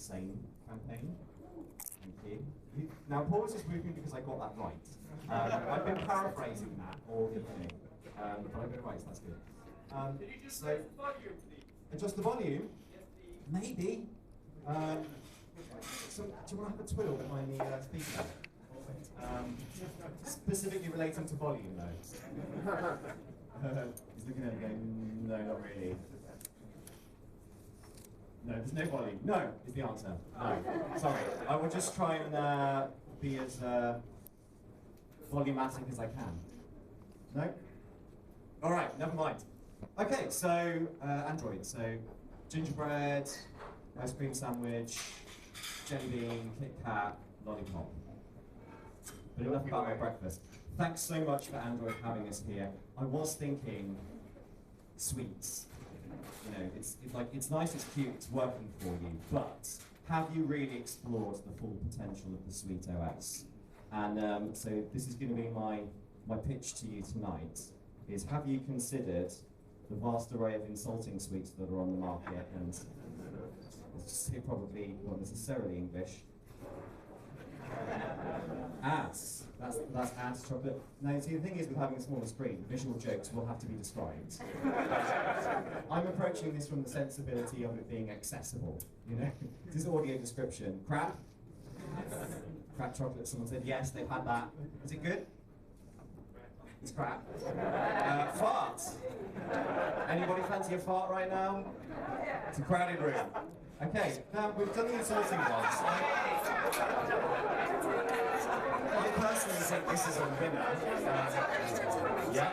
insane campaign. Thank you. Now, pause is moving because I got that right. I've been paraphrasing that all evening, but I got it right, so that's good. Did you just raise the volume, please? Adjust the volume? Yes, please. Maybe. So, do you want to have a twiddle behind the speaker? Specifically relating to volume, though. He's looking at it going, no, not really. No, there's no volume. No, is the answer. No, sorry. I will just try and be as volumatic as I can. No? All right, never mind. Okay, so Android. So gingerbread, ice cream sandwich, jelly bean, Kit Kat, lollipop. But enough about my breakfast. Thanks so much for Android having us here. I was thinking sweets. You know, it's nice, it's cute, it's working for you, but have you really explored the full potential of the Sweet OS? And so this is going to be my pitch to you tonight, is have you considered the vast array of insulting sweets that are on the market, and let's just say probably not necessarily English. Ass. That's ass chocolate. Now, see, the thing is with having a smaller screen, visual jokes will have to be described. I'm approaching this from the sensibility of it being accessible, you know? This is audio description. Crap? Crap chocolate, someone said yes, they've had that. Is it good? It's crap. Fart. Anybody fancy a fart right now? It's a crowded room. Okay, now we've done the insulting ones. I personally think this is a winner. Yeah.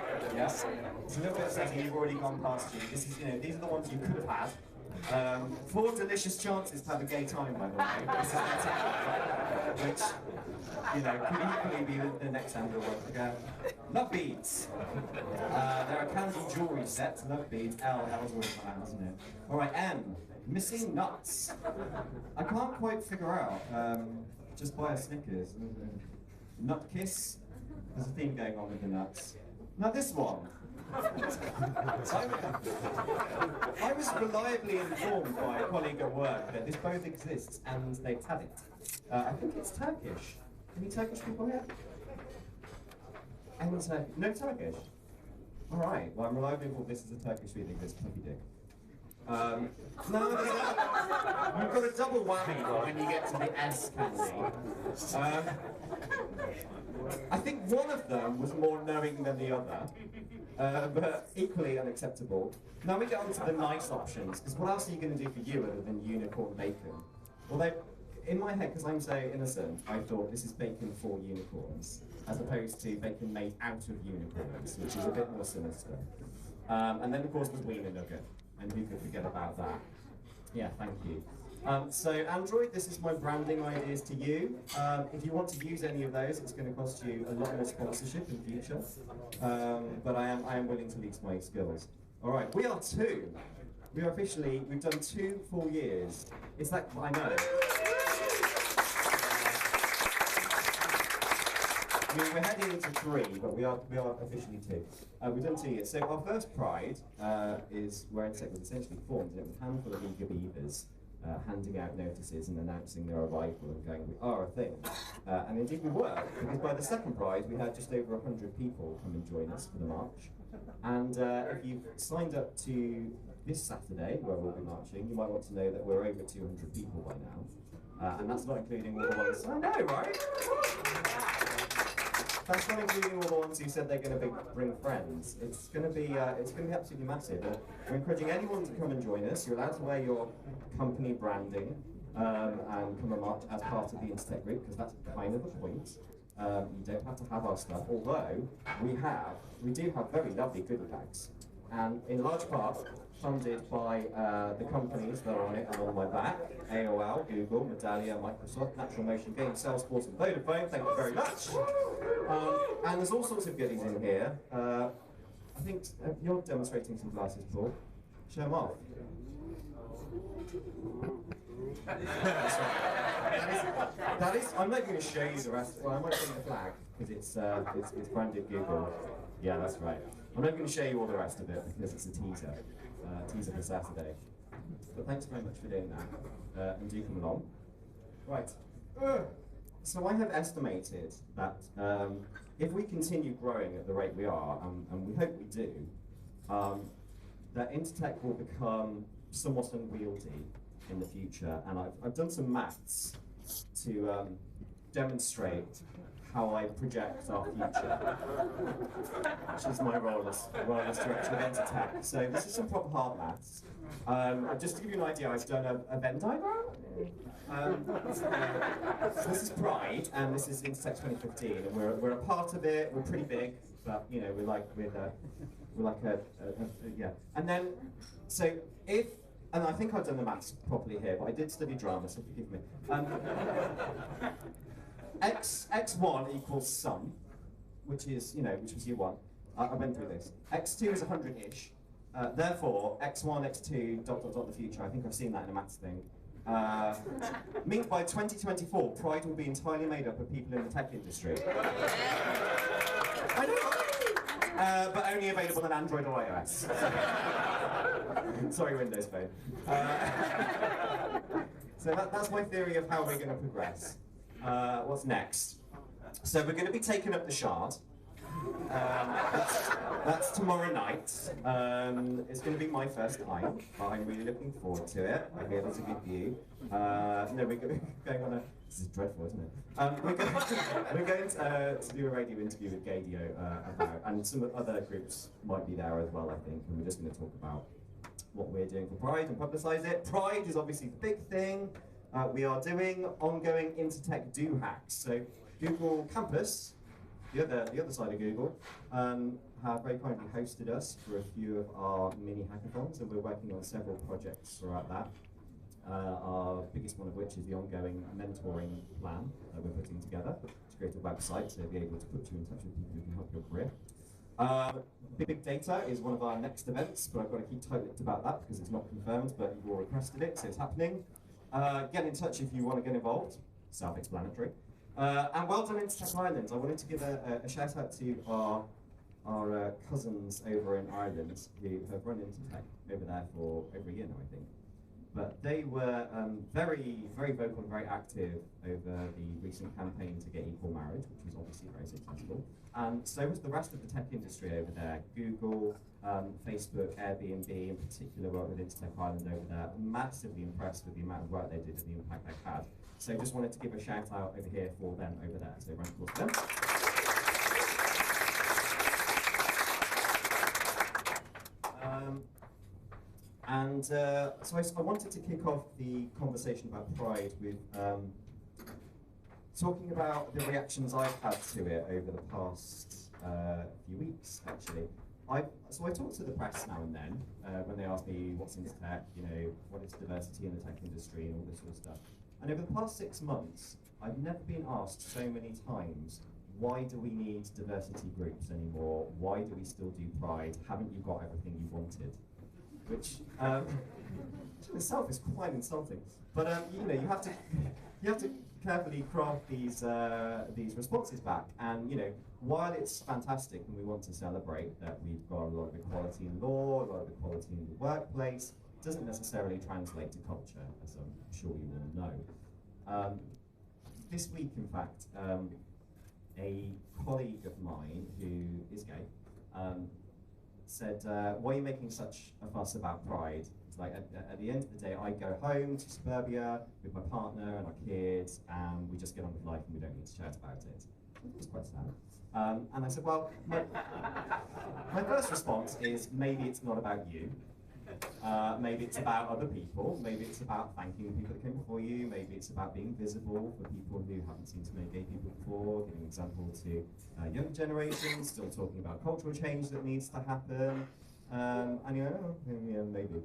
It's a little bit upsetting you've already gone past you. This is, you know, these are the ones you could have had. 4 delicious chances to have a gay time, by the way. This is which, you know, could equally be the next Android one again. Love beads. They're a candy jewelry set. Love beads. L's always come out, hasn't it? All right, M. Missing nuts. I can't quite figure out. Just buy a Snickers. Nut kiss. There's a theme going on with the nuts. Now this one. I was reliably informed by a colleague at work that this both exists and they've had it. I think it's Turkish. Any Turkish people here? Any Turkish? No Turkish? Alright, well I'm reliably informed this is a Turkish sweet that exists. Puppy dick. No, you've got a double whammy when you get to the S candy. I think one of them was more knowing than the other, but equally unacceptable. Now we get on to the nice options, because what else are you going to do for you other than unicorn bacon? Well, in my head, because I'm so innocent, I thought this is bacon for unicorns, as opposed to bacon made out of unicorns, which is a bit more sinister. And then, of course, there's Wiener Nugget, and who could forget about that? Yeah, thank you. So Android, this is my branding ideas to you. If you want to use any of those, it's going to cost you a lot more sponsorship in future. But I am willing to lease my skills. All right, we are 2. We are officially, we've done 2 full years. It's like, I know. I mean, we're heading into 3, but we are officially 2. We've done 2 years. So our first Pride is where Intertech was essentially formed, and it was a handful of eager beavers handing out notices and announcing their arrival and going, we are a thing. And indeed we were, because by the second Pride we had just over 100 people come and join us for the march. And if you've signed up to this Saturday, where we'll be marching, you might want to know that we're over 200 people by now. And that's not including all the ones, I know, right? That's not including all the ones who said they're going to bring friends. It's going to be absolutely massive. We're encouraging anyone to come and join us. You're allowed to wear your company branding and come and march as part of the Intertech group, because that's kind of the point. You don't have to have our stuff, although we do have very lovely goodie bags, and in large part funded by the companies that are on it and on my back: AOL, Google, Medallia, Microsoft, Natural Motion Games, Salesforce, and Vodafone. Thank you very much. And there's all sorts of goodies in here. I think you're demonstrating some glasses, Paul. Show them off. That's right. That is. I'm not going to show you the rest. Well, I might show you the flag because it's branded Google. Yeah, that's right. I'm not going to show you all the rest of it because it's a teaser for Saturday. But thanks very much for doing that, and do come along. Right. So I have estimated that if we continue growing at the rate we are, and we hope we do, that Intertech will become somewhat unwieldy in the future. And I've done some maths to demonstrate how I project our future, which is my role as director of Intertech. So this is some proper hard maths. Just to give you an idea, I've done a Venn diagram. So this is Pride, and this is Intertech 2015, and we're a part of it. We're pretty big, but you know we're like yeah. And then so if. And I think I've done the maths properly here, but I did study drama, so forgive me. X1 equals sum, which is, which was year 1. I went through this. X2 is 100-ish. Therefore, X1, X2, ... the future. I think I've seen that in a maths thing. Means by 2024, Pride will be entirely made up of people in the tech industry. I know, but only available on Android or iOS. Sorry, Windows Phone. So that's my theory of how we're going to progress. What's next? So we're going to be taking up the Shard. That's tomorrow night. It's going to be my first time, but I'm really looking forward to it. I hear there's a good view. No, we're going on a... This is dreadful, isn't it? We're going to do a radio interview with Gadio about, and some other groups might be there as well, I think, and we're just going to talk about what we're doing for Pride and publicise it. Pride is obviously the big thing. We are doing ongoing Intertech Do Hacks. So Google Campus, the other side of Google, have very kindly hosted us for a few of our mini hackathons, and we're working on several projects throughout that. Our biggest one of which is the ongoing mentoring plan that we're putting together to create a website to be able to put you in touch with people who can help your career. Big Data is one of our next events, but I've got to keep tight-lipped about that because it's not confirmed, but you've all requested it, so it's happening. Get in touch if you want to get involved, self-explanatory. And well done Intertech Ireland. I wanted to give a shout out to our cousins over in Ireland who have run Intertech over there for over a year now, I think. But they were very, very vocal and very active over the recent campaign to get equal marriage, which was obviously very successful. And so was the rest of the tech industry over there. Google, Facebook, Airbnb in particular worked with Intertech Ireland over there. Massively impressed with the amount of work they did and the impact they had. So just wanted to give a shout out over here for them over there. So round of applause for them. So I wanted to kick off the conversation about Pride with talking about the reactions I've had to it over the past few weeks, actually. So I talk to the press now and then when they ask me what's Intertech, what is diversity in the tech industry and all this sort of stuff. And over the past 6 months, I've never been asked so many times, why do we need diversity groups anymore? Why do we still do Pride? Haven't you got everything you wanted? Which in itself is quite insulting. But you have to carefully craft these responses back. And while it's fantastic and we want to celebrate that we've got a lot of equality in law, a lot of equality in the workplace, it doesn't necessarily translate to culture, as I'm sure you all know. This week, in fact, a colleague of mine who is gay said, why are you making such a fuss about Pride? It's like, at the end of the day, I go home to suburbia with my partner and our kids, and we just get on with life and we don't need to shout about it. It was quite sad. And I said, well, my first response is maybe it's not about you. Maybe it's about other people. Maybe it's about thanking the people that came before you. Maybe it's about being visible for people who haven't seen so many gay people before, giving an example to younger generations, still talking about cultural change that needs to happen. And you know, yeah, maybe.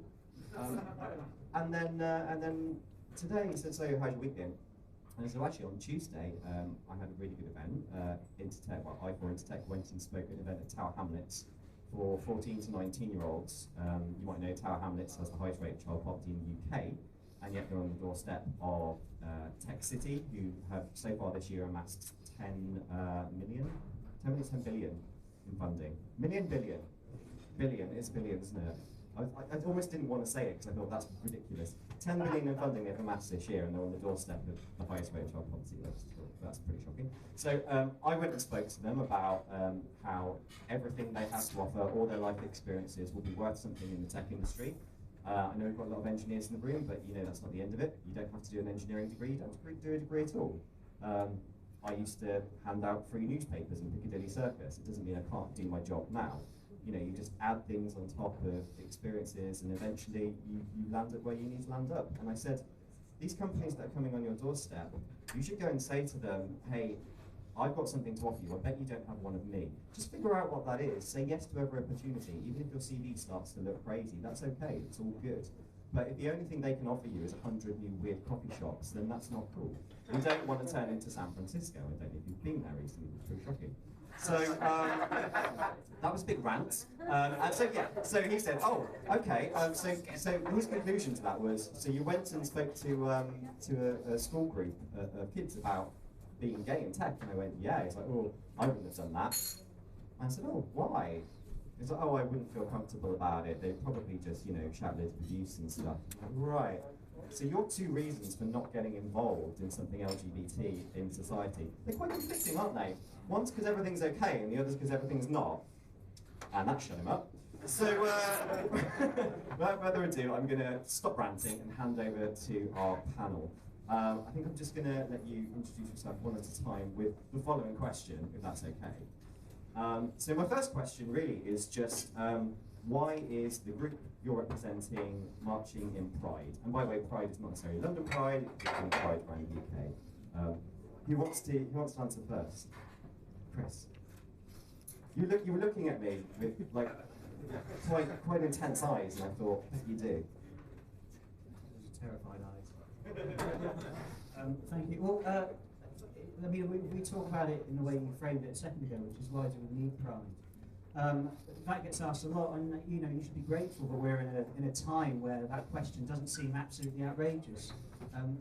And then today he said, so how's your week been? And so actually on Tuesday, I had a really good event. Intertech, well, I4 Intertech went and spoke at an event at Tower Hamlets for 14 to 19-year-olds. You might know Tower Hamlets has the highest rate of child poverty in the UK, and yet they're on the doorstep of Tech City, who have so far this year amassed 10 billion in funding. Billion is billion, isn't it? I almost didn't want to say it because I thought that's ridiculous. 10 billion in funding for maths this year, and they're on the doorstep of the highest rate of child poverty list. That's pretty shocking. So I went and spoke to them about how everything they have to offer, all their life experiences, will be worth something in the tech industry. I know we've got a lot of engineers in the room, but that's not the end of it. You don't have to do an engineering degree, you don't have to do a degree at all. I used to hand out free newspapers in Piccadilly Circus. It doesn't mean I can't do my job now. You just add things on top of experiences, and eventually you land up where you need to land up. And I said, these companies that are coming on your doorstep, you should go and say to them, hey, I've got something to offer you. I bet you don't have one of me. Just figure out what that is. Say yes to every opportunity. Even if your CV starts to look crazy, that's okay. It's all good. But if the only thing they can offer you is 100 new weird coffee shops, then that's not cool. You don't want to turn into San Francisco. I don't know if you've been there recently. It's pretty shocking. So that was a big rant. And so he said, oh, okay. So his conclusion to that was, so you went and spoke to a school group of kids about being gay in tech, and I went, yeah. He's like, oh, I wouldn't have done that. And I said, oh, why? He's like, oh, I wouldn't feel comfortable about it. They'd probably just, shout loads of abuse and stuff. Like, right. So your two reasons for not getting involved in something LGBT in society, they're quite conflicting, aren't they? One's because everything's okay, and the other's because everything's not. And that shut him up. So, without further ado, I'm going to stop ranting and hand over to our panel. I think I'm just going to let you introduce yourself one at a time with the following question, if that's okay. So my first question really is just, why is the group you're representing marching in Pride? And by the way, Pride is not necessarily London Pride, it's Pride around the UK. Who wants to answer first? Chris. You were looking at me with like quite intense eyes, and I thought, what do you do? Terrified eyes. Thank you. Well, I mean, we talk about it in the way you framed it a second ago, which is why do we need Pride? That gets asked a lot, and you should be grateful that we're in a time where that question doesn't seem absolutely outrageous.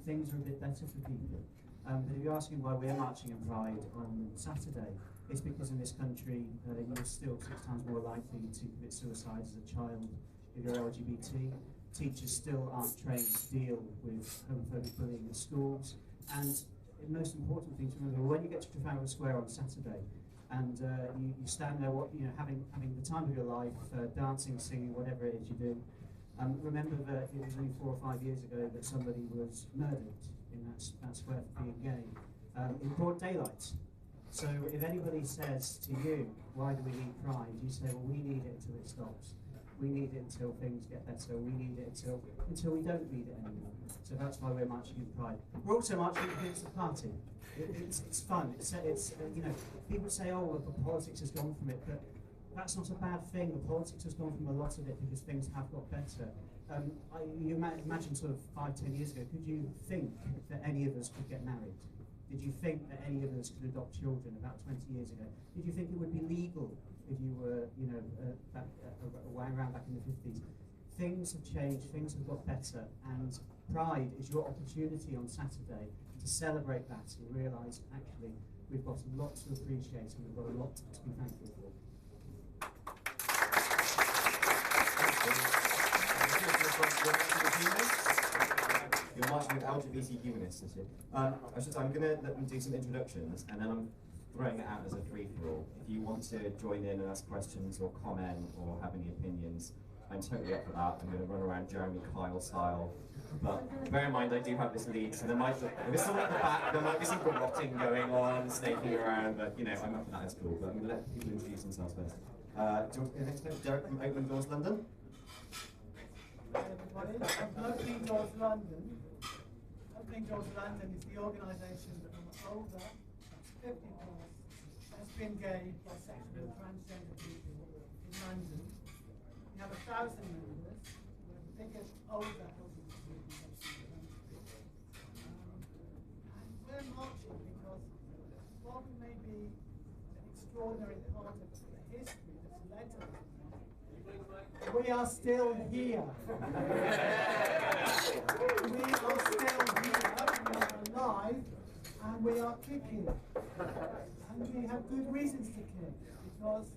Things are a bit better for people. But if you're asking why we're marching in Pride on Saturday, it's because in this country you're still 6 times more likely to commit suicide as a child if you're LGBT. Teachers still aren't trained to deal with homophobic bullying in schools. And the most important thing to remember, when you get to Trafalgar Square on Saturday, and you stand there, having the time of your life, dancing, singing, whatever it is you do. Remember that it was only 4 or 5 years ago that somebody was murdered in that square for being gay, in broad daylight. So if anybody says to you, why do we need Pride? You say, well, we need it until it stops. We need it until things get better. We need it until we don't need it anymore. So that's why we're marching in Pride. We're also marching against the party. It's fun. It's people say, oh, well, the politics has gone from it, but that's not a bad thing. The politics has gone from a lot of it because things have got better. You imagine sort of 5, 10 years ago, could you think that any of us could get married? Did you think that any of us could adopt children about 20 years ago? Did you think it would be legal if you were, around back in the 50s? Things have changed, things have got better, and Pride is your opportunity on Saturday to celebrate that and realise, actually, we've got a lot to appreciate and we've got a lot to be thankful for. You're marching with LGBT humanists this year. I'm going to let them do some introductions, and then I'm throwing it out as a free-for-all. If you want to join in and ask questions or comment or have any opinions, I'm totally up for that. I'm going to run around Jeremy Kyle style. But bear in mind, I do have this lead, so if there's someone at the back, there might be some garrotting going on, snaking around, but I'm up for that, it's cool. But I'm going to let people introduce themselves first. Do you want to go next time? Derek from Open Doors London. Hi everybody, I'm Opening Doors London. Opening Doors London is the organisation that from older, 50 plus, lesbian, gay, bisexual, transgender people in London. We have 1,000 members. We're the biggest older LGBT organisation in the country. And we're marching because while we may be an extraordinary part of the history that's led to this, we are still here. We are still here, we are alive, and we are kicking. And we have good reasons to kick, because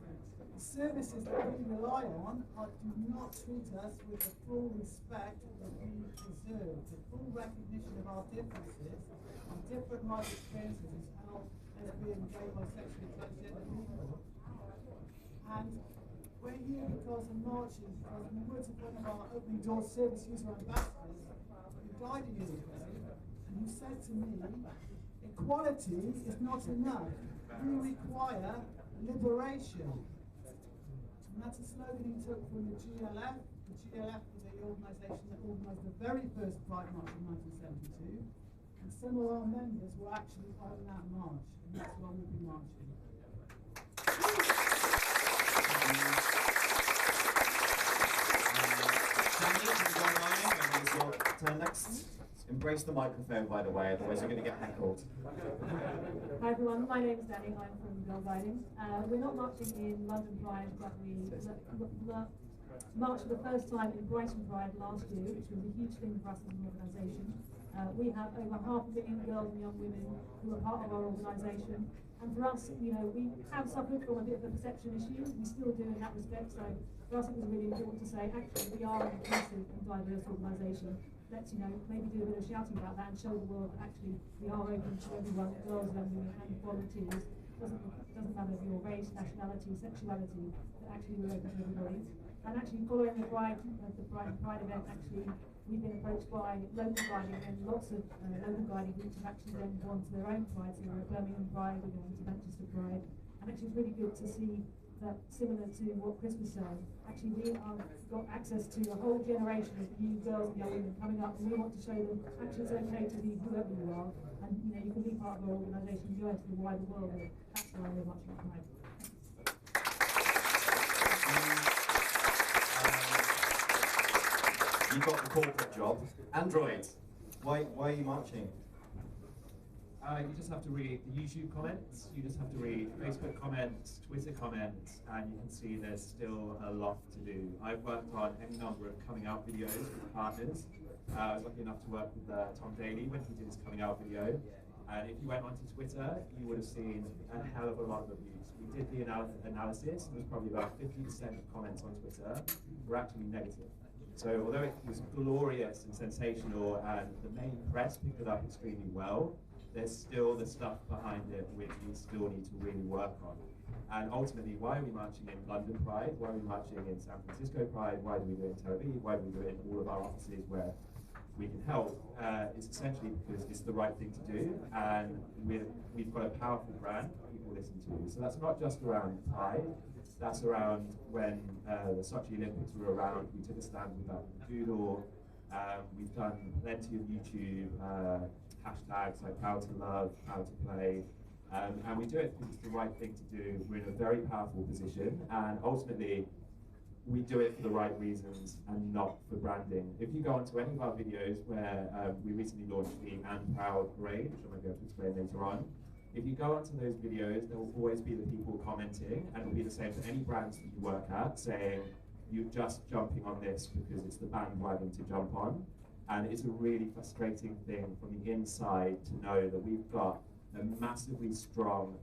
the services that we rely on do not treat us with the full respect that we deserve. The full recognition of our differences and different life experiences as held as being gay, bisexual, transgender people. And we're here because of marching, because in the words of one of our opening doors service user ambassadors who died in Ukraine, and who said to me, equality is not enough. We require liberation. And that's a slogan he took from the GLF. The GLF was the organisation that organised the very first Pride March in 1972. And some of our members were actually on that march. And that's why we'll be marching. Turn next. Embrace the microphone, by the way, otherwise you're going to get heckled. Hi everyone, my name is Danny, I'm from Girl Guiding. We're not marching in London Pride, but we marched for the first time in Brighton Pride last year, which was a huge thing for us as an organisation. We have over 500,000 girls and young women who are part of our organisation. And for us, you know, we have suffered from a bit of a perception issue. We still do in that respect. So for us, it was really important to say, actually, we are an inclusive and diverse organisation. Let's, you know, maybe do a bit of shouting about that and show the world that actually we are open to everyone, girls, young women, and volunteers. Doesn't matter if your race, nationality, sexuality, that actually we're open to everybody. And actually, following the Pride event, actually, we've been approached by local guiding, and lots of local guiding groups have actually then gone to their own Pride. So we're at Birmingham Pride, we're going to Manchester Pride, and actually it's really good to see that, similar to what Chris was saying, actually we have got access to a whole generation of new girls and young women coming up, and we want to show them actually it's okay to be whoever you are, and you know you can be part of our organisation, go into the wider world, and that's why we're much like Pride. You've got the corporate job. Android, why are you marching? You just have to read the YouTube comments, you just have to read Facebook comments, Twitter comments, and you can see there's still a lot to do. I've worked on any number of coming out videos with partners. I was lucky enough to work with Tom Daly when he did his coming out video. And if you went onto Twitter, you would have seen a hell of a lot of abuse. We did the analysis, and there's probably about 50% of comments on Twitter were actually negative. So although it was glorious and sensational, and the main press picked it up extremely well, there's still the stuff behind it which we still need to really work on. And ultimately, why are we marching in London Pride? Why are we marching in San Francisco Pride? Why do we do it in Tel Aviv? Why do we do it in all of our offices where we can help? It's essentially because it's the right thing to do, and we've got a powerful brand people listen to. So that's not just around Pride, that's around when the Sochi Olympics were around, we took a stand with that doodle. We've done plenty of YouTube hashtags like how to love, how to play, and we do it because it's the right thing to do. We're in a very powerful position, and ultimately we do it for the right reasons and not for branding. If you go onto any of our videos where we recently launched the And Proud Parade, which I might be able to explain later on, if you go onto those videos, there will always be the people commenting, and it will be the same for any brands that you work at, saying you're just jumping on this because it's the bandwagon to jump on. And it's a really frustrating thing from the inside to know that we've got a massively strong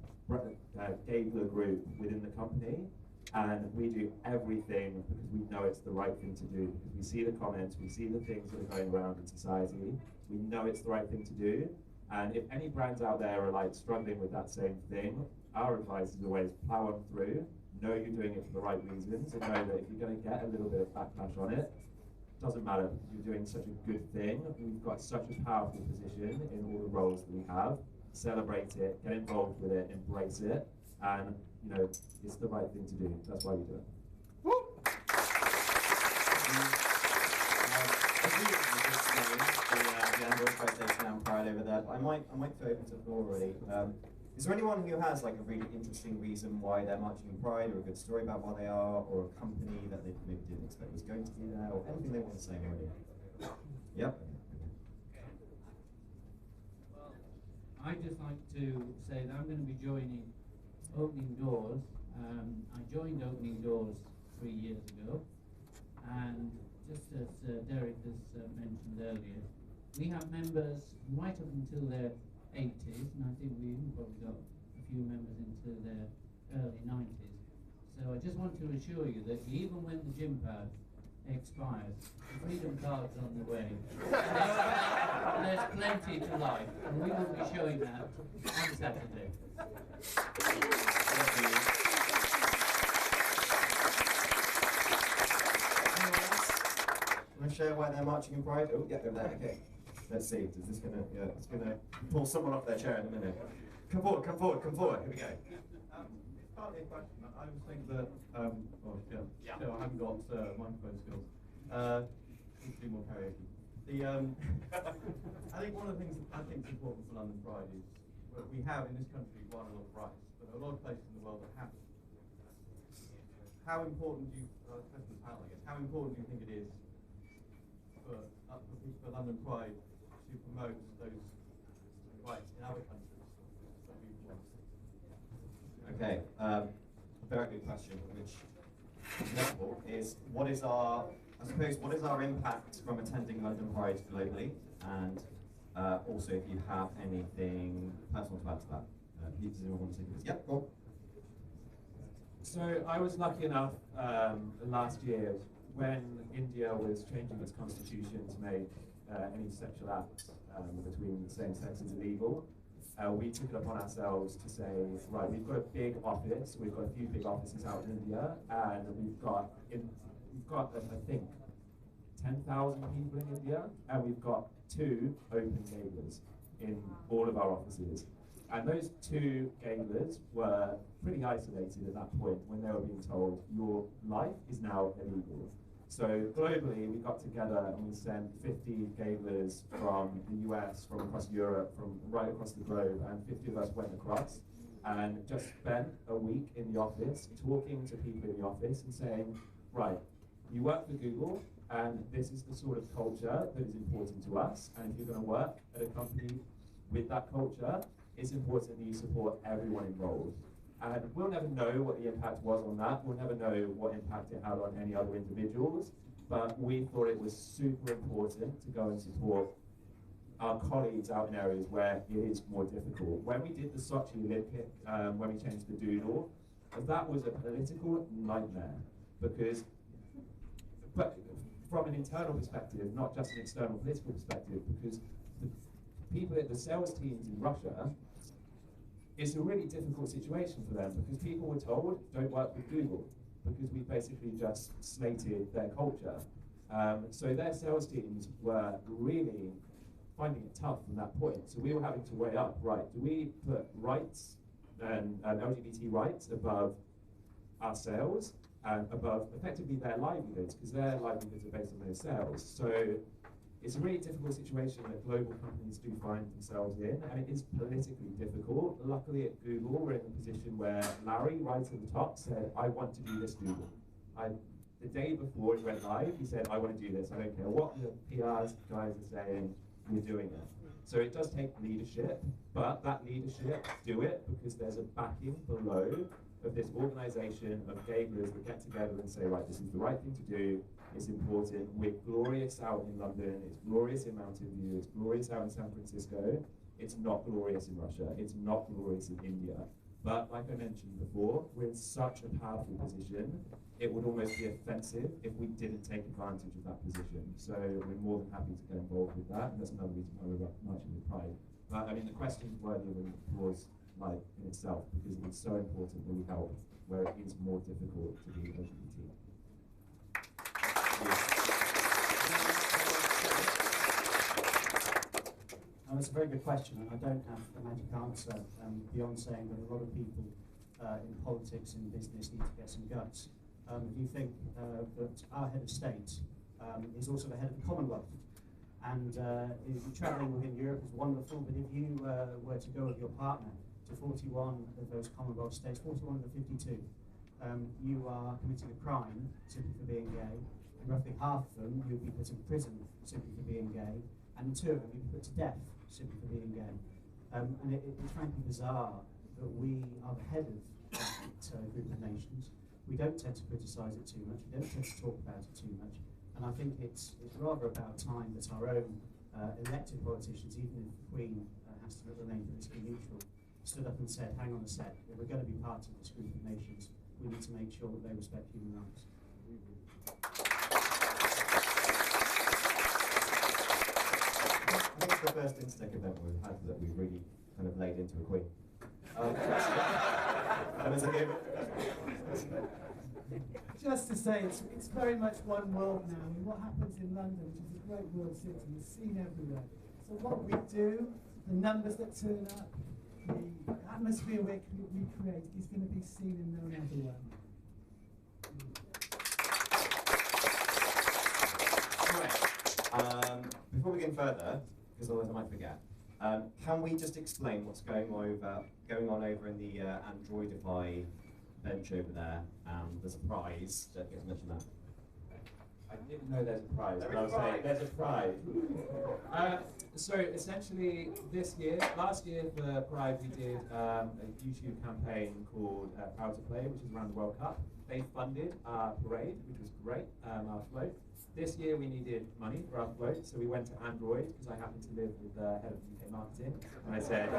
gay-blue group within the company, and we do everything because we know it's the right thing to do, because we see the comments, we see the things that are going around in society, we know it's the right thing to do. And if any brands out there are like struggling with that same thing, our advice is always plow on through, know you're doing it for the right reasons, and know that if you're going to get a little bit of backlash on it, doesn't matter, because you're doing such a good thing. We've got such a powerful position in all the roles that we have. Celebrate it, get involved with it, embrace it, and you know, it's the right thing to do. That's why we do it. The Android PlayStation and Pride over there. I might throw open to the floor already. Is there anyone who has like a really interesting reason why they're marching in Pride, or a good story about why they are, or a company that they maybe didn't expect was going to be there, or anything they want to say already? Yep. I'd just like to say that I'm going to be joining Opening Doors. I joined Opening Doors 3 years ago, and just as Derek has mentioned earlier, we have members right up until their 80s, and I think we even probably got a few members into their early 90s. So I just want to assure you that even when the gym pad expires, the Freedom Card's on the way. There's plenty to like, and we will be showing that on Saturday. Want to share why they're marching in Pride? Oh, yeah, over there. Okay. Let's see. Is this gonna? Yeah, it's gonna pull someone off their chair in a minute. Come forward. Come forward. Come forward. Here we go. It's partly a question. I was thinking that. Oh, yeah. So I haven't got microphone skills. Need to do more karaoke. I think one of the things that I think is important for London Pride is we have in this country won a lot of rights, but a lot of places in the world that haven't. How important do you, especially the panel, I guess, how important do you think it is for London Pride to promote those rights in other countries that we've won? Okay. A very good question, which is notable, is what is our, I suppose, what is our impact from attending London Pride globally, and also if you have anything personal to add to that. Does anyone want to take this? Yep, go on. So I was lucky enough last year when India was changing its constitution to make any sexual acts between the same sexes illegal. We took it upon ourselves to say, right, we've got a big office, we've got a few big offices out in India, and we've got I think 10,000 people in India, and we've got 2 open galas in all of our offices. And those 2 galas were pretty isolated at that point when they were being told, your life is now illegal. So globally, we got together and we sent 50 galas from the US, from across Europe, from right across the globe, and 50 of us went across and just spent a week in the office talking to people in the office and saying, right, you work for Google, and this is the sort of culture that is important to us, and if you're going to work at a company with that culture, it's important that you support everyone involved. And we'll never know what the impact was on that. We'll never know what impact it had on any other individuals. But we thought it was super important to go and support our colleagues out in areas where it is more difficult. When we did the Sochi Olympic, when we changed the doodle, that was a political nightmare. But from an internal perspective, not just an external political perspective, because the people at the sales teams in Russia, it's a really difficult situation for them because people were told, don't work with Google, because we basically just slated their culture. So their sales teams were really finding it tough from that point. So we were having to weigh up, right, do we put rights and LGBT rights above our sales and above effectively their livelihoods, because their livelihoods are based on those sales. So it's a really difficult situation that global companies do find themselves in, and it is politically difficult. Luckily at Google, we're in a position where Larry, right at the top, said, I want to do this, Google. The day before it went live, he said, I want to do this. I don't care what the PRs guys are saying, we're doing it. So it does take leadership, but that leadership, do it because there's a backing below of this organization of gablers that get together and say, right, this is the right thing to do. It's important. We're glorious out in London. It's glorious in Mountain View. It's glorious out in San Francisco. It's not glorious in Russia. It's not glorious in India. But like I mentioned before, we're in such a powerful position, it would almost be offensive if we didn't take advantage of that position. So we're more than happy to get involved with that, and that's another reason why we're marching with Pride. But I mean, the question is worthy of an applause, like in itself, because it's so important that we help where it is more difficult to be LGBT. That's a very good question, and I don't have a magic answer beyond saying that a lot of people in politics and business need to get some guts. If you think that our head of state is also the head of the Commonwealth, and travelling within Europe is wonderful, but if you were to go with your partner to 41 of those Commonwealth states, 41 of the 52, you are committing a crime simply for being gay, and roughly half of them you'll be put in prison simply for being gay, and 2 of them you'll be put to death simply for being gay. And it's frankly bizarre that we are the head of that group of nations. We don't tend to criticise it too much, we don't tend to talk about it too much, and I think it's rather about time that our own elected politicians, even if the Queen has to remain politically neutral, stood up and said, hang on a sec, if we're going to be part of this group of nations, we need to make sure that they respect human rights. I think it's the first Intertech event we've had that we've really kind of laid into a queen. And as a game, Just to say, it's very much one world now. I mean, what happens in London, which is a great world city, is seen everywhere. So what we do, the numbers that turn up, the atmosphere we create is going to be seen and known everywhere. right. Before we go further, because otherwise I might forget, can we just explain what's going on over in the Androidify bench over there, and there's a prize? Don't forget to mention that. I didn't know there's a prize, but I'll say there's a prize. So essentially, last year for Pride, we did a YouTube campaign called How to Play, which is around the World Cup. They funded our parade, which was great, our float. This year we needed money for our float, so we went to Android, because I happen to live with the head of UK marketing, and I said,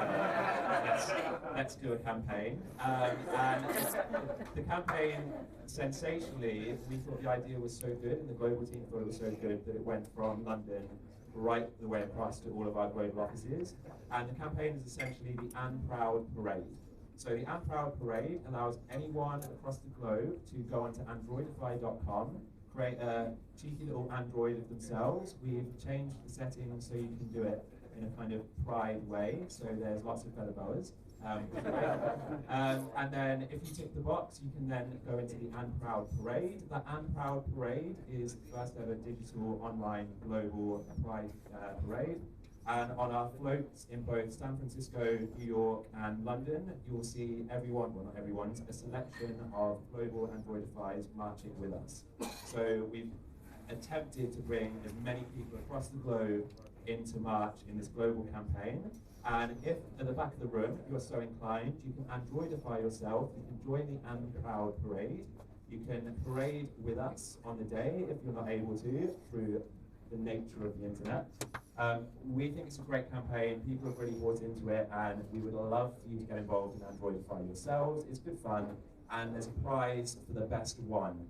let's do a campaign. And the campaign, sensationally, we thought the idea was so good, and the global team thought it was so good, that it went from London right the way across to all of our global offices. And the campaign is essentially the And Proud Parade. So the And Proud Parade allows anyone across the globe to go onto androidify.com, create a cheeky little Android of themselves. We've changed the settings so you can do it in a kind of pride way, so there's lots of feather boas. And then if you tick the box, you can then go into the And Proud Parade. The And Proud Parade is the first ever digital online global pride parade. And on our floats in both San Francisco, New York, and London, you'll see everyone, well not everyone, a selection of global Androidifies marching with us. So we've attempted to bring as many people across the globe into march in this global campaign. And if at the back of the room you're so inclined, you can Androidify yourself, you can join the And Proud Parade. You can parade with us on the day if you're not able to, through the nature of the internet. We think it's a great campaign, people have really bought into it, and we would love for you to get involved in Androidify yourselves. It's good fun, and there's a prize for the best one.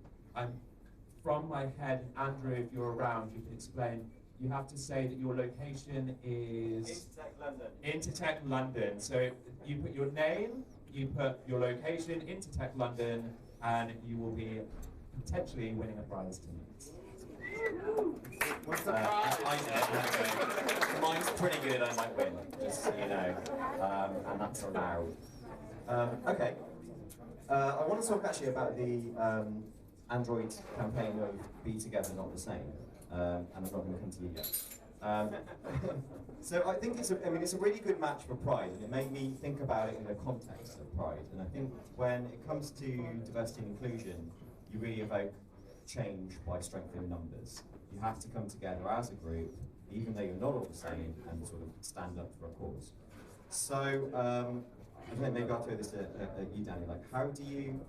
From my head, Andrew, if you're around, you can explain. You have to say that your location is Intertech London. Intertech London. So you put your name, you put your location, Intertech London, and you will be potentially winning a prize tonight. What's the prize? I know. Mine's pretty good, I might win, just so you know. And that's allowed. Okay. I want to talk actually about the Android campaign of Be Together, Not the Same. And I'm not going to come to you yet. So I think it's a really good match for Pride, and it made me think about it in the context of Pride. And I think when it comes to diversity and inclusion, you really evoke change by strength in numbers. You have to come together as a group, even though you're not all the same, and sort of stand up for a cause. So I think maybe I'll throw this at you, Danny. Like, how do you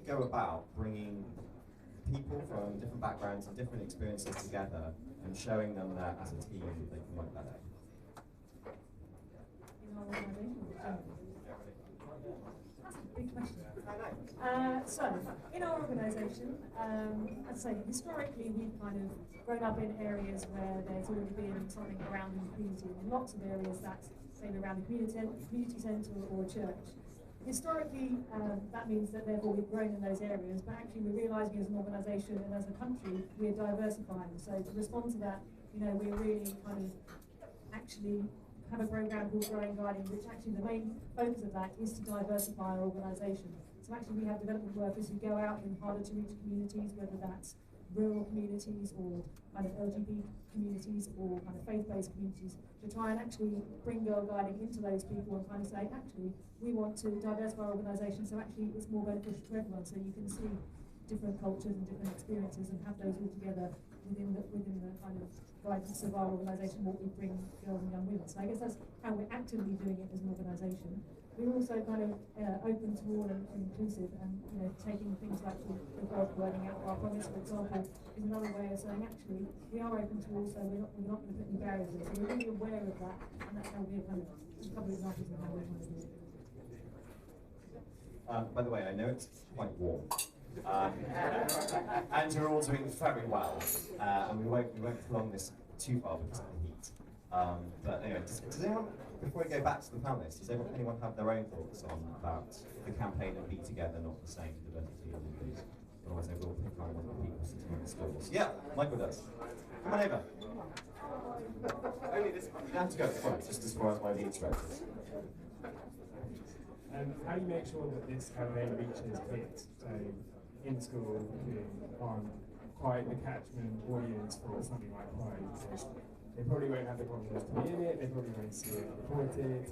go about bringing people from different backgrounds and different experiences together and showing them that as a team they can work better? In our organisation? That's a big question. So, in our organisation, I'd say historically we've kind of grown up in areas where there's already been something around the community, and in lots of areas that's maybe around a community centre or a church. Historically, that means that therefore we've grown in those areas, but actually we're realising as an organisation and as a country we're diversifying. So to respond to that, we're really kind of actually have a programme called Growing Guiding, which actually the main focus of that is to diversify our organisation. So actually we have development workers who go out in harder to reach communities, whether that's rural communities or kind of LGBT communities or kind of faith-based communities, to try and actually bring Girl Guiding into those people and kind of say, actually, we want to diversify our organisation so actually it's more beneficial to everyone, so you can see different cultures and different experiences and have those all together within the kind of guidance of our organisation, what we bring girls and young women. So I guess that's how we're actively doing it as an organisation. We're also kind of open to all and inclusive, and taking things like the God wording out of our promise, for example, is another way of saying actually we are open to all, so we're not going to put any barriers in. So we're really aware of that, and that's how we're kind of a couple of examples of how we're trying to do it. By the way, I know it's quite warm. And you're all doing very well. And we won't prolong this too far because of the heat. But anyway, does anyone, before we go back to the panelists, does anyone have their own thoughts on about the campaign and Be Together, Not the Same, diversity and inclusion? Otherwise I will pick on one of the people sitting in the stalls. Yeah, Michael does. Come on over. Only this one. You don't have to go at the front, just as far as my lead stretches. How do you make sure that this campaign reaches kids? So, in school, who aren't quite the catchment audience for something like Pride. So they probably won't have the confidence to be in it, they probably won't see it reported.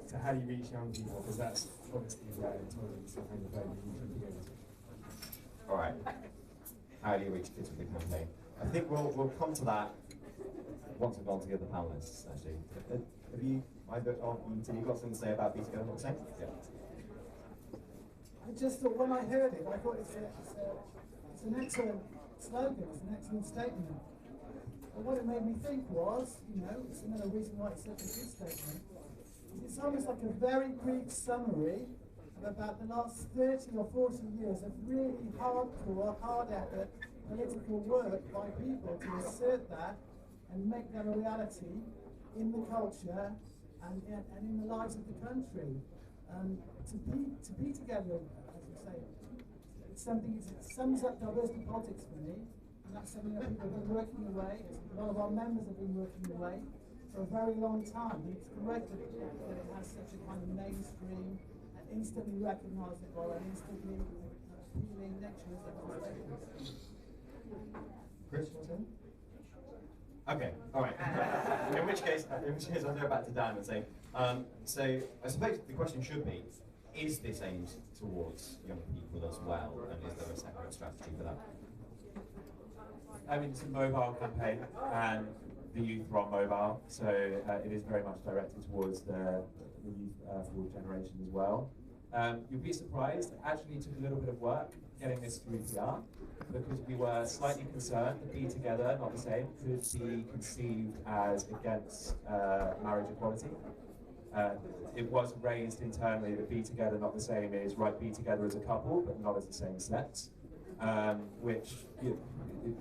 So how do you reach young people? Because that's obviously where intolerance and homophobia usually begins. All right. How do you reach kids with the campaign? I think we'll come to that once we've gone to the other panelists, actually. Have you, either of you two, got something to say about Be Together, Not the Same? Yeah. I just thought, when I heard it, I thought it's an excellent slogan, it's an excellent statement. But what it made me think was, it's another reason why it's such a good statement, is it's almost like a very brief summary of about the last 30 or 40 years of really hardcore, hard effort, political work by people to assert that and make that a reality in the culture and in the lives of the country. To be together, as you say, it's something. It sums up diversity politics for me, and that's something that people have been working away. A lot of our members have been working away for a very long time. And it's great that it has such a kind of mainstream and instantly recognisable and instantly appealing nature as Chris, okay, all right. in which case, I'll go back to Dan and say, so I suppose the question should be, is this aimed towards young people as well, and is there a separate strategy for that? I mean, it's a mobile campaign, and the youth are on mobile, so it is very much directed towards the youth forward generation as well. You'll be surprised, it actually took a little bit of work getting this through PR, because we were slightly concerned that Be Together, Not the Same, could be conceived as against marriage equality. It was raised internally that Be Together, Not the Same is be together as a couple, but not as the same sex, which the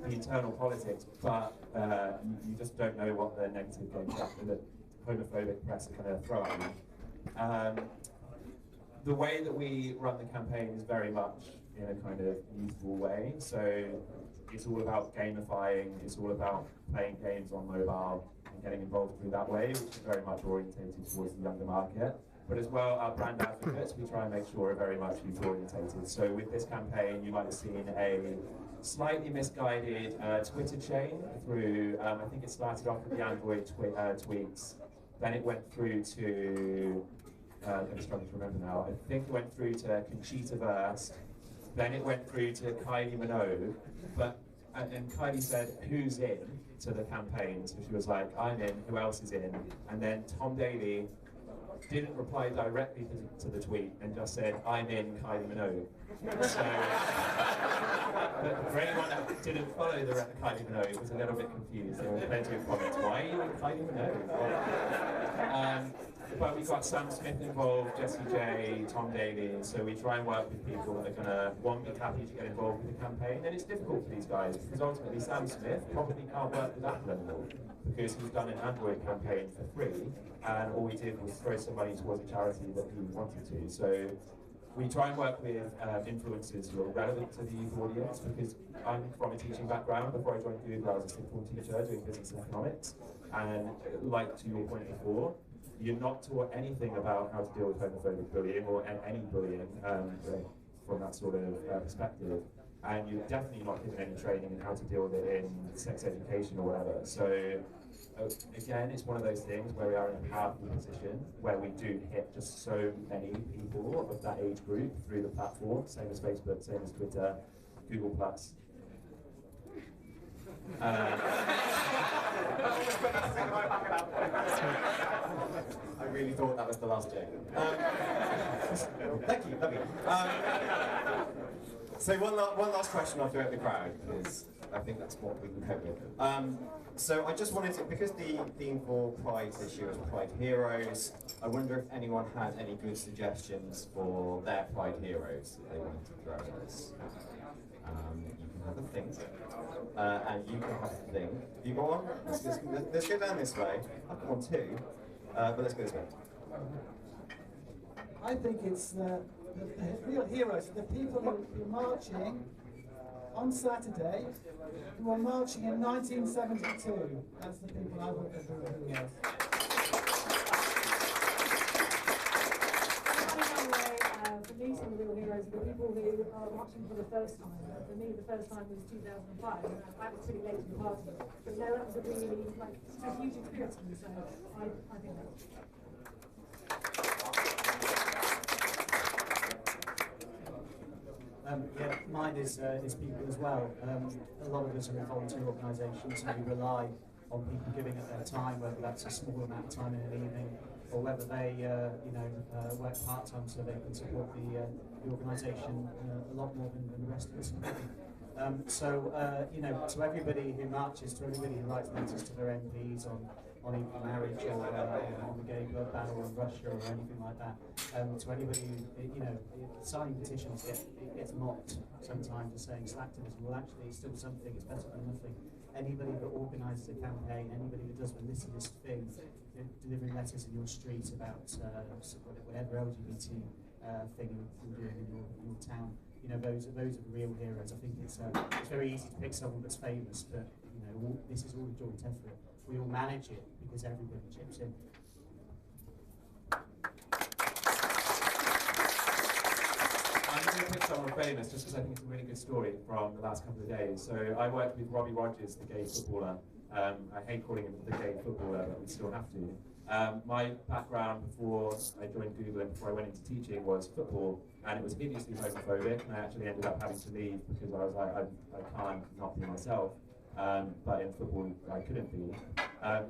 internal politics, but you just don't know what the negative games after the homophobic press are going to throw at you. The way that we run the campaign is very much in a kind of youthful way, so it's all about gamifying, it's all about playing games on mobile and getting involved through that way, which is very much orientated towards the younger market. But as well, our brand advocates, we try and make sure are very much youth orientated. So with this campaign, you might have seen a slightly misguided Twitter chain through, I think it started off with the Android tweets, then it went through to, I'm struggling to remember now, I think it went through to Conchita Wurst, then it went through to Kylie Minogue, and Kylie said, who's in to the campaign? So she was like, I'm in, who else is in? And then Tom Daley didn't reply directly to the tweet and just said, I'm in Kylie Minogue. So, but for anyone that didn't follow the Kylie Minogue was a little bit confused. There were plenty of comments, why are you in Kylie Minogue? But we've got Sam Smith involved, Jessie J, Tom Daley, so we try and work with people that are going to, one, be happy to get involved with the campaign, and it's difficult for these guys, because ultimately Sam Smith probably can't work with Apple anymore, because he's done an Android campaign for free, and all he did was throw some money towards a charity that he wanted to. So we try and work with influencers who are relevant to the youth audience, because I'm from a teaching background. Before I joined Google, I was a sixth form teacher doing business and economics, and like to your point before, you're not taught anything about how to deal with homophobic bullying or any bullying from that sort of perspective. And you're definitely not given any training in how to deal with it in sex education or whatever. So again, it's one of those things where we are in a powerful position where we do hit just so many people of that age group through the platform, same as Facebook, same as Twitter, Google Plus. I really thought that was the last joke. Thank you, lovely. So one last question I'll throw at the crowd, because I think that's what we can cope with. So I just wanted to, because the theme for Pride this year is Pride Heroes, I wonder if anyone had any good suggestions for their Pride Heroes that they wanted to throw at us. You can have a think, and you can have a think. Have you got one? Let's go down this way. I've got one too, but let's go this way. I think it's the real heroes, the people who are marching on Saturday, who were marching in 1972. That's the people I would have been heroes. For me, some of the real heroes are the people who are marching for the first time. For me, the first time was 2005, and that was pretty late to the party. But no, that was a really, a huge experience for me, so I think that's... Yeah, mine is people as well. A lot of us are in volunteer organisations, so we rely on people giving at their time, whether that's a small amount of time in an evening, or whether they work part-time so they can support the organisation a lot more than the rest of us. To everybody who marches, to everybody who writes letters to their MPs on equal marriage or on the gay blood ban or in Russia or anything like that, to anybody who, signing petitions gets mocked sometimes as saying slacktivism. Well, actually, it's still something, it's better than nothing. Anybody that organises a campaign, anybody that does the littlest thing, delivering letters in your street about whatever LGBT thing you're doing in your town, those are the real heroes. I think it's very easy to pick someone that's famous, but this is all a joint effort. We all manage it because everybody chips in. I'm going to pick someone famous just because I think it's a really good story from the last couple of days. So I worked with Robbie Rogers, the gay footballer. I hate calling him the gay footballer, but we still have to. My background before I joined Google and before I went into teaching was football, and it was hideously homophobic, and I actually ended up having to leave because I was like, I can't not be myself. But in football, I couldn't be.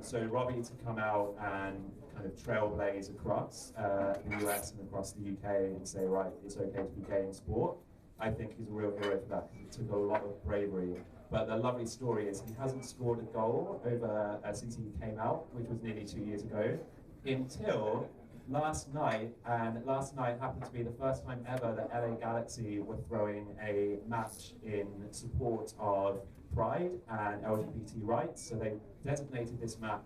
So Robbie to come out and kind of trailblaze across the US and across the UK and say, right, it's okay to be gay in sport, I think he's a real hero for that, because it took a lot of bravery. But the lovely story is he hasn't scored a goal over since he came out, which was nearly 2 years ago, until last night, and last night happened to be the first time ever that LA Galaxy were throwing a match in support of Pride and LGBT rights. So they designated this match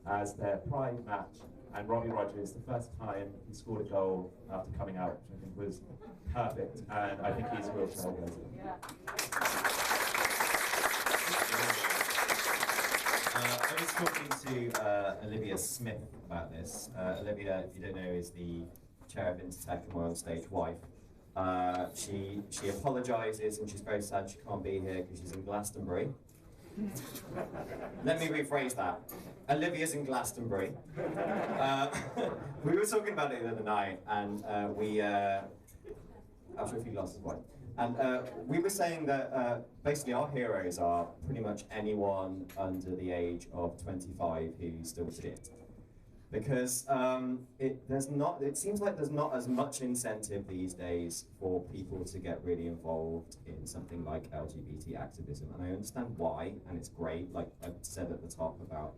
as their Pride match, and Robbie Rogers, the first time he scored a goal after coming out, which I think was perfect, and I think he's a real trailblazer. I was talking to Olivia Smith about this. Olivia, if you don't know, is the chair of Intertech and my on-stage wife. She apologises and she's very sad she can't be here because she's in Glastonbury. Let me rephrase that. Olivia's in Glastonbury. We were talking about it the other night, and I'm sure if you lost his wife. And we were saying that basically our heroes are pretty much anyone under the age of 25 who's still shit. Because it seems like there's not as much incentive these days for people to get really involved in something like LGBT activism. And I understand why, and it's great, like I said at the top about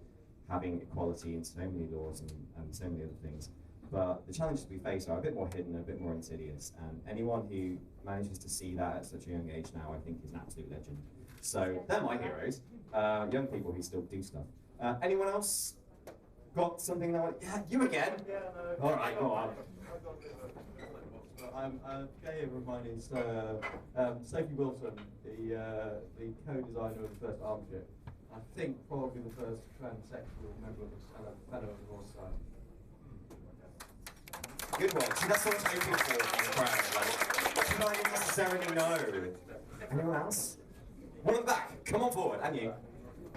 having equality in so many laws and so many other things. But the challenges we face are a bit more hidden, a bit more insidious, and anyone who manages to see that at such a young age now, I think, is an absolute legend. So they're my heroes, young people who still do stuff. Anyone else got something that yeah, you again? Yeah, no. All right, go on. I'm gay of mine is Sophie Wilson, the co-designer of the first armchair. I think probably the first transsexual member of the fellow of the Royal Society. Good one. See, that's what I'm hoping for in the crowd. Like, you don't necessarily know. Anyone else? One at the back. Come on forward. And you.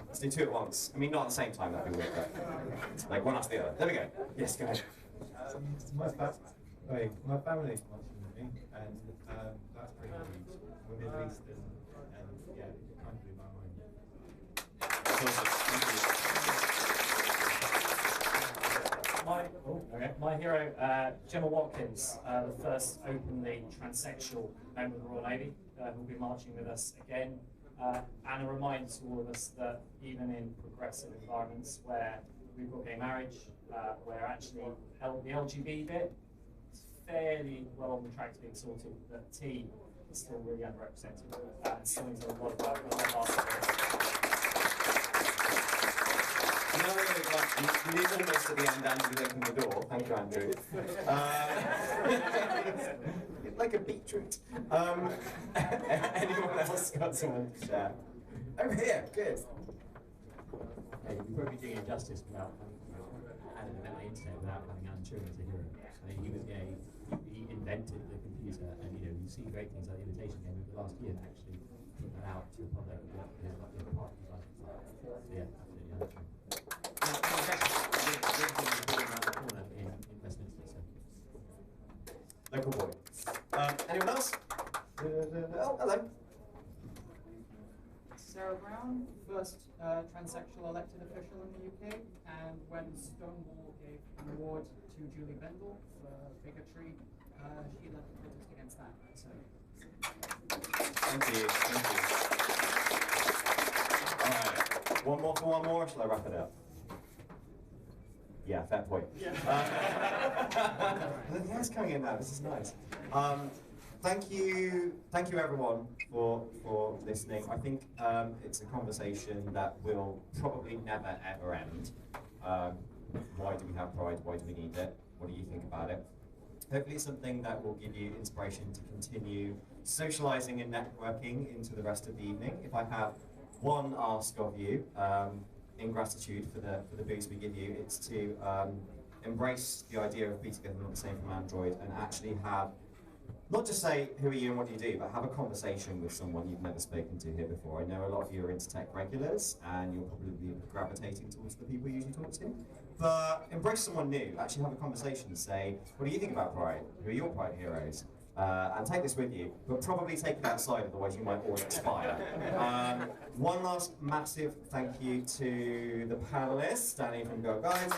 Let's do two at once. I mean, not at the same time. That'd be weird. But like one after the other. There we go. Yes, go ahead. My family is Muslim, and that's pretty neat. We're Middle Eastern, and yeah, it kind of blew my mind. Thank you. Okay. My hero, Gemma Watkins, the first openly transsexual member of the Royal Navy, who will be marching with us again. And a reminder to all of us that even in progressive environments where we've got gay marriage, where actually the LGBT bit is fairly well on the track to being sorted, that T is still really underrepresented. And still needs a lot of work, a lot of hard. Now we're going to you live almost at the end, Andrew, open the door. Thank you, Andrew. Like a beetroot. Anyone else got someone to share? Over here, good. You'd probably be doing injustice without having an event on the internet without having Alan Turing as a hero. I mean, he was gay, he invented the computer, and you see great things like the Imitation Game over the last year that actually put that out to the public with part of his life. So yeah, absolutely Alan Turing. In Westminster, so. Local boy. Anyone else? Oh, hello. Sarah Brown, first transsexual elected official in the UK, and when Stonewall gave an award to Julie Bendel for bigotry, she led the protest against that. So. Thank you. All right. One more for one more, or shall I wrap it up? Yeah, fair point. Yeah. Yeah, it's coming in now. This is nice. Thank you everyone for listening. I think it's a conversation that will probably never ever end. Why do we have Pride? Why do we need it? What do you think about it? Hopefully it's something that will give you inspiration to continue socialising and networking into the rest of the evening. If I have one ask of you, in gratitude for the boost we give you, it's to embrace the idea of Be Together Not the Same from Android, and actually have, not just say who are you and what do you do, but have a conversation with someone you've never spoken to here before. I know a lot of you are Intertech regulars and you'll probably be gravitating towards the people you usually talk to, but embrace someone new. Actually have a conversation and say, what do you think about Pride? Who are your Pride heroes? And take this with you, but probably take it outside, otherwise you might all expire. One last massive thank you to the panelists, Danny from Go Guiding,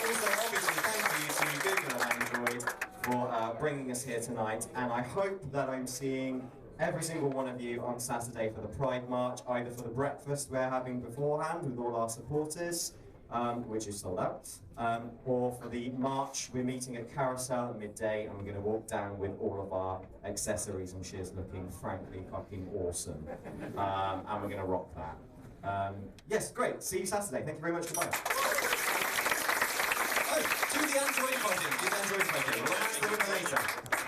also obviously thank you to Google and Android for bringing us here tonight, and I hope that I'm seeing every single one of you on Saturday for the Pride March, either for the breakfast we're having beforehand with all our supporters, which is sold out, or for the march. We're meeting at Carousel at midday, and we're going to walk down with all of our accessories and shears looking frankly fucking awesome, and we're going to rock that. Yes, great. See you Saturday. Thank you very much. Goodbye. Oh, do the Android button. Do the Android button. We'll ask for it later.